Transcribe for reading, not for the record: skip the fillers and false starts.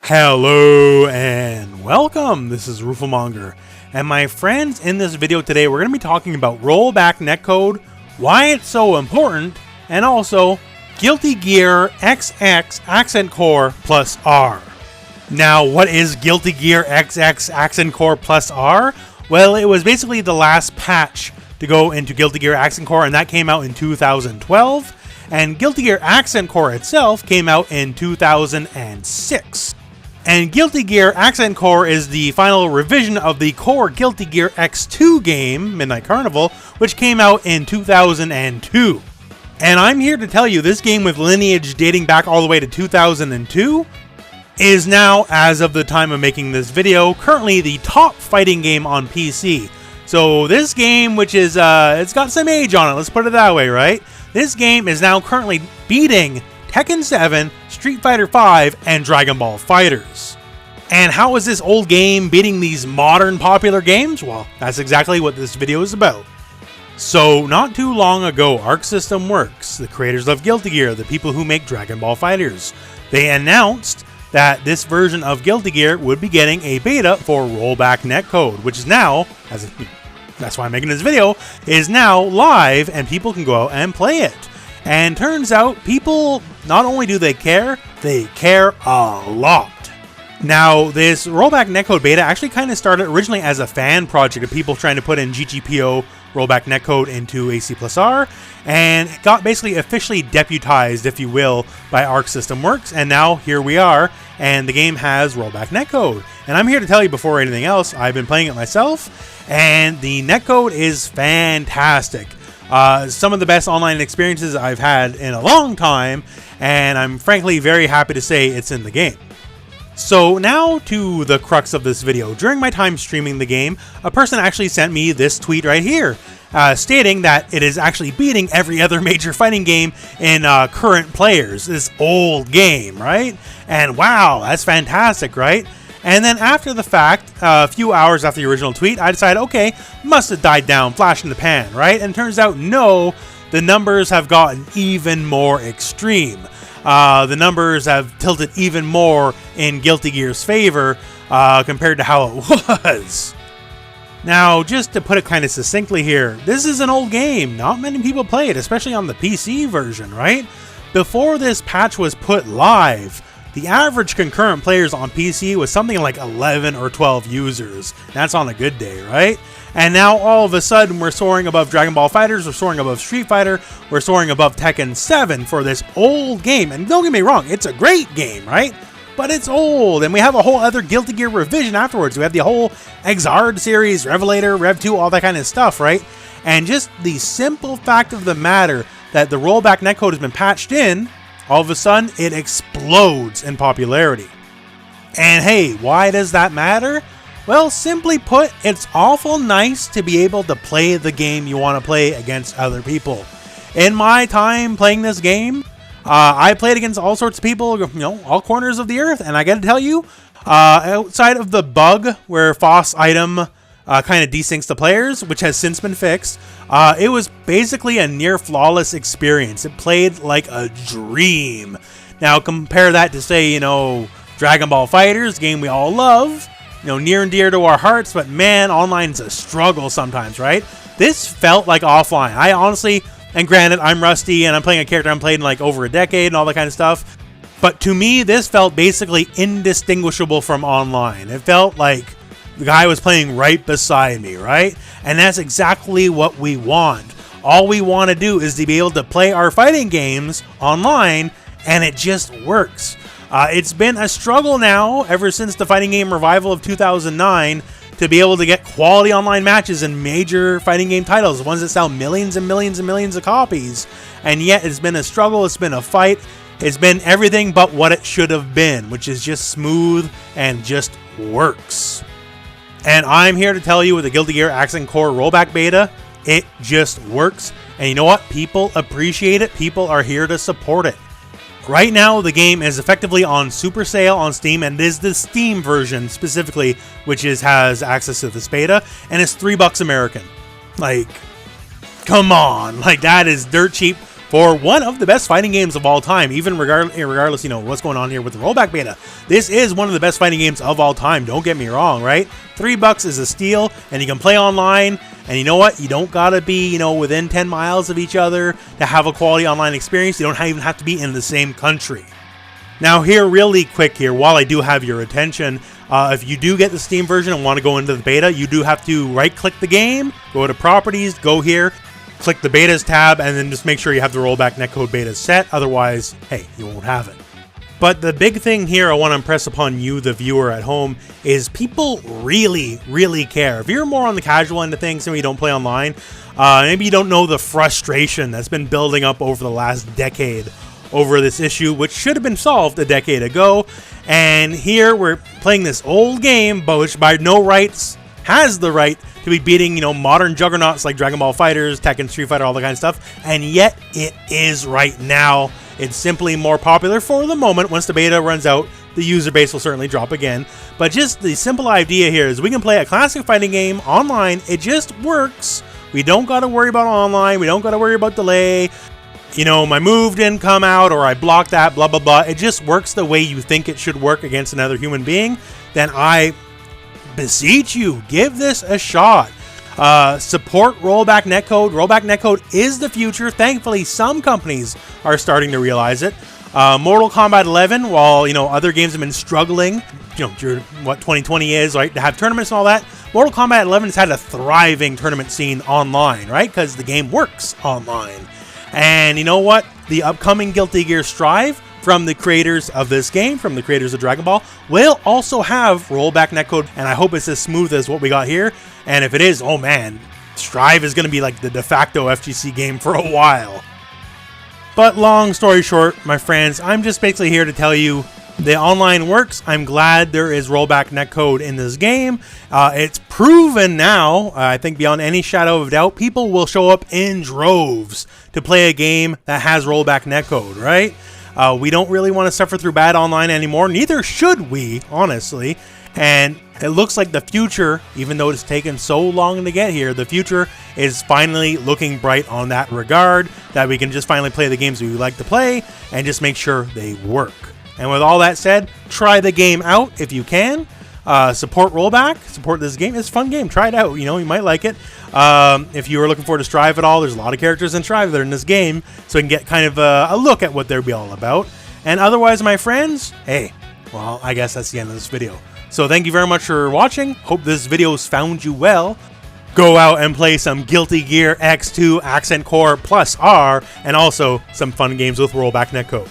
Hello and welcome, this is rooflemonger, and my friends, in this video today we're going to be talking about rollback netcode, why it's so important, and also Guilty Gear XX Accent Core plus R. Now, what is Guilty Gear XX Accent Core plus R? Well, it was basically the last patch to go into Guilty Gear Accent Core, and that came out in 2012, and Guilty Gear Accent Core itself came out in 2006. And Guilty Gear Accent Core is the final revision of the core Guilty Gear X2 game, Midnight Carnival, which came out in 2002. And I'm here to tell you this game, with lineage dating back all the way to 2002, is now, as of the time of making this video, currently the top fighting game on PC. So this game, which is, it's got some age on it, let's put it that way, right? This game is now currently beating Tekken 7, Street Fighter V, and Dragon Ball FighterZ. And how is this old game beating these modern popular games? Well, that's exactly what this video is about. So, not too long ago, Arc System Works, the creators of Guilty Gear, the people who make Dragon Ball FighterZ, they announced that this version of Guilty Gear would be getting a beta for Rollback Netcode, which is now, that's why I'm making this video, is now live and people can go out and play it. And turns out, people, not only do they care a lot. Now, this Rollback Netcode beta actually kind of started originally as a fan project of people trying to put in GGPO Rollback Netcode into ac+r, and it got basically officially deputized, if you will, by Arc System Works, and now here we are, and the game has Rollback Netcode. And I'm here to tell you, before anything else, I've been playing it myself, and the netcode is fantastic. Some of the best online experiences I've had in a long time, and I'm frankly very happy to say it's in the game. So now to the crux of this video. During my time streaming the game, a person actually sent me this tweet right here, stating that it is actually beating every other major fighting game in current players. This old game, right? And wow, that's fantastic, right? And then after the fact, a few hours after the original tweet, I decided, okay, must have died down, flash in the pan, right? And it turns out, no, the numbers have gotten even more extreme. The numbers have tilted even more in Guilty Gear's favor compared to how it was. Now, just to put it kind of succinctly here, this is an old game. Not many people play it, especially on the PC version, right? Before this patch was put live, the average concurrent players on PC was something like 11 or 12 users. That's on a good day, right? And now all of a sudden we're soaring above Dragon Ball FighterZ, we're soaring above Street Fighter, we're soaring above Tekken 7 for this old game. And don't get me wrong, it's a great game, right? But it's old, and we have a whole other Guilty Gear revision afterwards. We have the whole Exard series, Revelator, Rev 2, all that kind of stuff, right? And just the simple fact of the matter that the rollback netcode has been patched in, all of a sudden, it explodes in popularity. And hey, why does that matter? Well, simply put, it's awful nice to be able to play the game you want to play against other people. In my time playing this game, I played against all sorts of people, you know, all corners of the earth, and I gotta tell you, outside of the bug where FOSS item kind of desyncs the players, which has since been fixed, it was basically a near flawless experience. It played like a dream. Now compare that to, say, you know, Dragon Ball FighterZ, game we all love, you know, near and dear to our hearts, but man, online's a struggle sometimes, right? This felt like offline. I honestly, and granted, I'm rusty and I'm playing a character I'm played in like over a decade and all that kind of stuff, but to me, this felt basically indistinguishable from online. It felt like the guy was playing right beside me, right? And that's exactly what we want. All we want to do is to be able to play our fighting games online, and it just works. It's been a struggle now, ever since the fighting game revival of 2009, to be able to get quality online matches in major fighting game titles, the ones that sell millions and millions and millions of copies. And yet, it's been a struggle, it's been a fight, it's been everything but what it should have been, which is just smooth and just works. And I'm here to tell you, with the Guilty Gear Accent Core rollback beta, it just works. And you know what? People appreciate it. People are here to support it. Right now, the game is effectively on super sale on Steam, and it is the Steam version specifically, which has access to this beta, and it's $3 American. Like, come on. Like, that is dirt cheap for one of the best fighting games of all time, even regardless, you know, what's going on here with the rollback beta. This is one of the best fighting games of all time, don't get me wrong, right? $3 is a steal, and you can play online, and you know what? You don't gotta be, you know, within 10 miles of each other to have a quality online experience. You don't even have to be in the same country. Now here, really quick here, while I do have your attention, if you do get the Steam version and want to go into the beta, you do have to right-click the game, go to Properties, go here, click the Betas tab, and then just make sure you have the Rollback Netcode beta set. Otherwise, hey, you won't have it. But the big thing here I want to impress upon you, the viewer at home, is people really, really care. If you're more on the casual end of things and you don't play online, maybe you don't know the frustration that's been building up over the last decade over this issue, which should have been solved a decade ago. And here we're playing this old game, but which by no rights has the right to be beating, you know, modern juggernauts like Dragon Ball FighterZ, Tekken, Street Fighter, all that kind of stuff. And yet it is right now. It's simply more popular for the moment. Once the beta runs out, the user base will certainly drop again. But just the simple idea here is we can play a classic fighting game online. It just works. We don't got to worry about online. We don't got to worry about delay. You know, my move didn't come out, or I blocked that, blah, blah, blah. It just works the way you think it should work against another human being. Then I beseech you, give this a shot. Support Rollback Netcode. Rollback Netcode is the future. Thankfully, some companies are starting to realize it. Mortal Kombat 11, while, you know, other games have been struggling, you know, during what 2020 is, right, to have tournaments and all that, Mortal Kombat 11 has had a thriving tournament scene online, right, because the game works online. And you know what? The upcoming Guilty Gear Strive, from the creators of this game, from the creators of Dragon Ball, will also have Rollback Netcode, and I hope it's as smooth as what we got here. And if it is, oh man, Strive is going to be like the de facto FGC game for a while. But long story short, my friends, I'm just basically here to tell you the online works. I'm glad there is Rollback Netcode in this game. It's proven now, I think beyond any shadow of doubt, people will show up in droves to play a game that has Rollback Netcode, right? We don't really want to suffer through bad online anymore. Neither should we, honestly. And it looks like the future, even though it's taken so long to get here, the future is finally looking bright on that regard, that we can just finally play the games we like to play and just make sure they work. And with all that said, try the game out if you can. Support Rollback, support this game. It's a fun game. Try it out. You know, you might like it. If you are looking forward to Strive at all, there's a lot of characters in Strive that are in this game, so you can get kind of a look at what they'll be all about. And otherwise, my friends, hey, well, I guess that's the end of this video. So thank you very much for watching. Hope this video's found you well. Go out and play some Guilty Gear X2 Accent Core plus R, and also some fun games with Rollback Netcode.